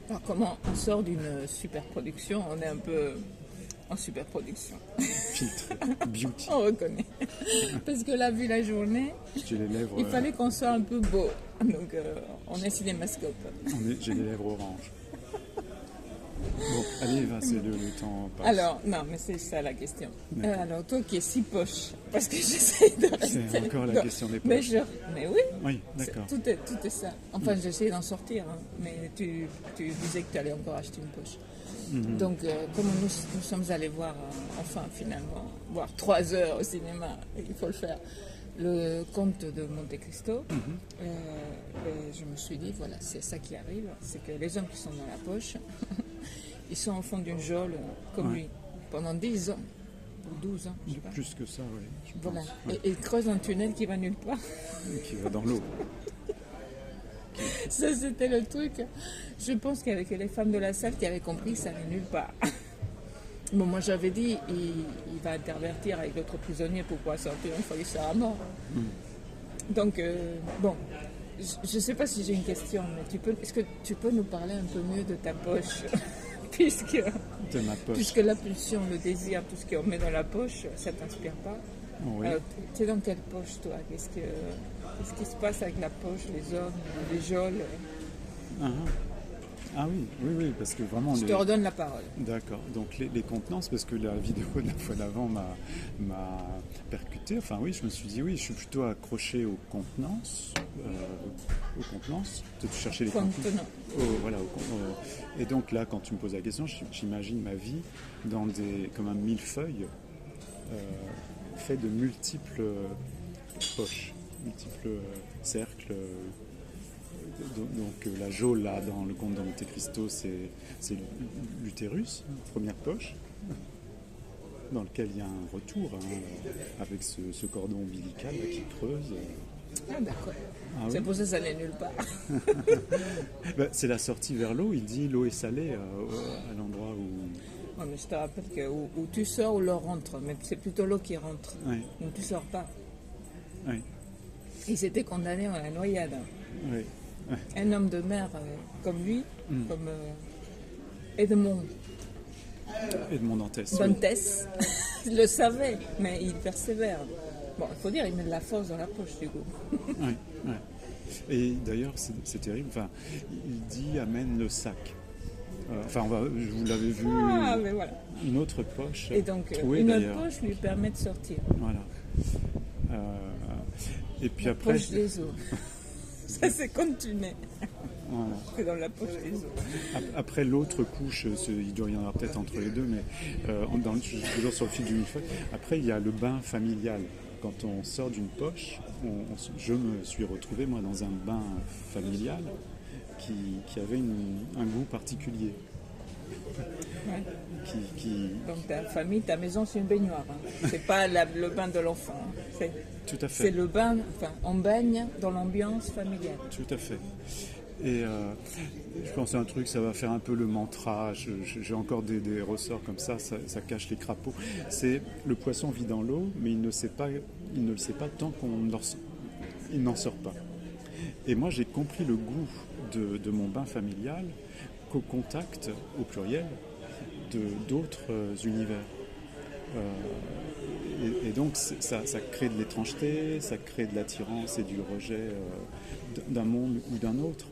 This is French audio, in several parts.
Alors, comment on sort d'une superproduction? On est un peu en superproduction. Filtre, beauty. On reconnaît. Parce que là, vu la journée, J'ai les lèvres, il fallait qu'on soit un peu beau. Donc, on est cinémascope. j'ai les lèvres oranges. Bon, allez Eva, le temps passe. Alors, non, mais c'est ça la question. D'accord. Alors, toi qui es si poche, parce que j'essaie de rester... C'est encore la question des Mais, poches. mais oui, Oui, d'accord. tout est ça. Enfin, j'essaie d'en sortir, hein, mais tu disais que tu allais encore acheter une poche. Donc, comme nous sommes allés voir, enfin, finalement, voir 3 heures au cinéma, il faut le faire, le Comte de Monte Cristo, et je me suis dit, voilà, c'est ça qui arrive, c'est que les hommes qui sont dans la poche, ils sont au fond d'une geôle, comme Ouais. lui, pendant 10 ans, ou 12 ans, je sais pas. Plus que ça, oui. Je Voilà, pense. Ouais. et ils creusent un tunnel qui va nulle part. Qui va dans l'eau. Ça, c'était le truc. Je pense qu'il y avait que les femmes de la salle qui avaient compris que ça allait nulle part. Bon, moi j'avais dit, il va intervertir avec l'autre prisonnier pour pouvoir sortir une fois qu'il sera mort. Donc, bon, je ne sais pas si j'ai une question, mais est-ce que tu peux nous parler un peu mieux de ta poche puisque, De ma poche. puisque la pulsion, le désir, tout ce qu'on met dans la poche, ça ne t'inspire pas. Oui. Alors, tu es dans quelle poche, toi? Qu'est-ce qui se passe avec la poche, les hommes, les geôles? Ah oui, oui, oui, parce que vraiment... Je te redonne la parole. D'accord. Donc les contenances, parce que la vidéo de la fois d'avant m'a percuté. Enfin oui, je me suis dit oui, je suis plutôt accroché aux contenances. Peut-être chercher les contenances. Contenant. Voilà. Et donc là, quand tu me poses la question, j'imagine ma vie dans comme un millefeuille fait de multiples poches, multiples cercles. Donc la geôle là dans le Comte de Monte Cristo, c'est l'utérus, première poche, dans lequel il y a un retour avec ce cordon ombilical là, qui creuse. Ah, d'accord. Ah C'est oui. pour ça que ça n'est nulle part. Ben, c'est la sortie vers l'eau, il dit l'eau est salée à l'endroit où... Ouais, mais je te rappelle que où tu sors ou l'eau rentre, mais c'est plutôt l'eau qui rentre. Oui, Donc tu sors pas. oui, Il s'était condamné à la noyade. oui. Un homme de mer comme lui, comme Edmond Edmond Dantès. Oui. Dantès, il le savait, mais il persévère. Bon, il faut dire, il met de la force dans la poche du coup. Oui, oui. Et d'ailleurs, c'est terrible. Enfin, il dit amène le sac. Vous l'avez vu, Ah, mais voilà. une autre poche. Et donc, trouée, une autre d'ailleurs. poche lui permet de sortir. Voilà. Et puis La après, poche des os. Ça, c'est quand tu nais. voilà. C'est dans la poche des os. Après l'autre couche, il doit y en avoir peut-être entre les deux, mais je suis toujours sur le fil du millefeuille. Après, il y a le bain familial. Quand on sort d'une poche, je me suis retrouvé moi dans un bain familial qui avait un goût particulier. Ouais. Qui, Donc ta famille, ta maison, c'est une baignoire. Hein. C'est pas le bain de l'enfant. Hein. tout à C'est fait. le bain, enfin, on baigne dans l'ambiance familiale. Tout à fait. Et je pense à un truc, ça va faire un peu le mantra, j'ai encore des ressorts comme ça cache les crapauds. C'est le poisson vit dans l'eau, mais il ne le sait pas tant il n'en sort pas. Et moi j'ai compris le goût de mon bain familial qu'au contact, au pluriel, d'autres univers. Et donc ça crée de l'étrangeté, ça crée de l'attirance et du rejet d'un monde ou d'un autre.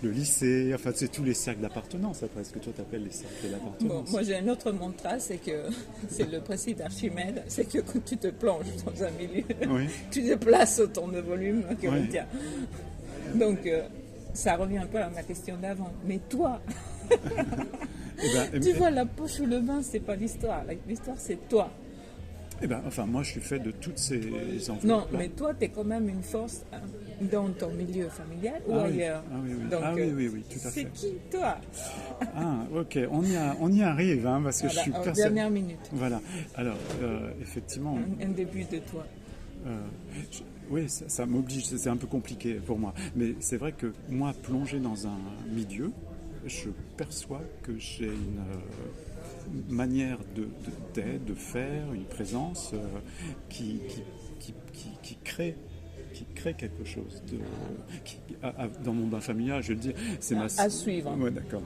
Le lycée, enfin c'est tous les cercles d'appartenance après, ce que toi t'appelles les cercles Bon, d'appartenance. moi j'ai un autre mantra, c'est que c'est le principe d'Archimède, c'est que quand tu te plonges dans un milieu, Oui. tu déplaces autant de volume que Oui. retient. Donc ça revient un peu à ma question d'avant. Mais toi, tu vois, la poche ou le bain, c'est pas l'histoire. L'histoire, c'est toi. Enfin moi je suis fait de toutes ces enveloppes. Non, mais toi, tu es quand même une force hein, dans ton milieu familial ou Ah oui. ailleurs. Ah oui, oui. Donc, Ah oui, tout à fait. c'est qui, toi? Ah, ok, on y arrive, hein, parce que Voilà, je suis en persuadé. dernière minute, Voilà. Alors, effectivement, un début de toi. oui, ça m'oblige, c'est un peu compliqué pour moi. Mais c'est vrai que moi, plongé dans un milieu, je perçois que j'ai une manière d'être, de faire, une présence qui crée qui crée quelque chose. Dans mon bain familial, je vais le dire, c'est ma... À suivre. Ouais, d'accord.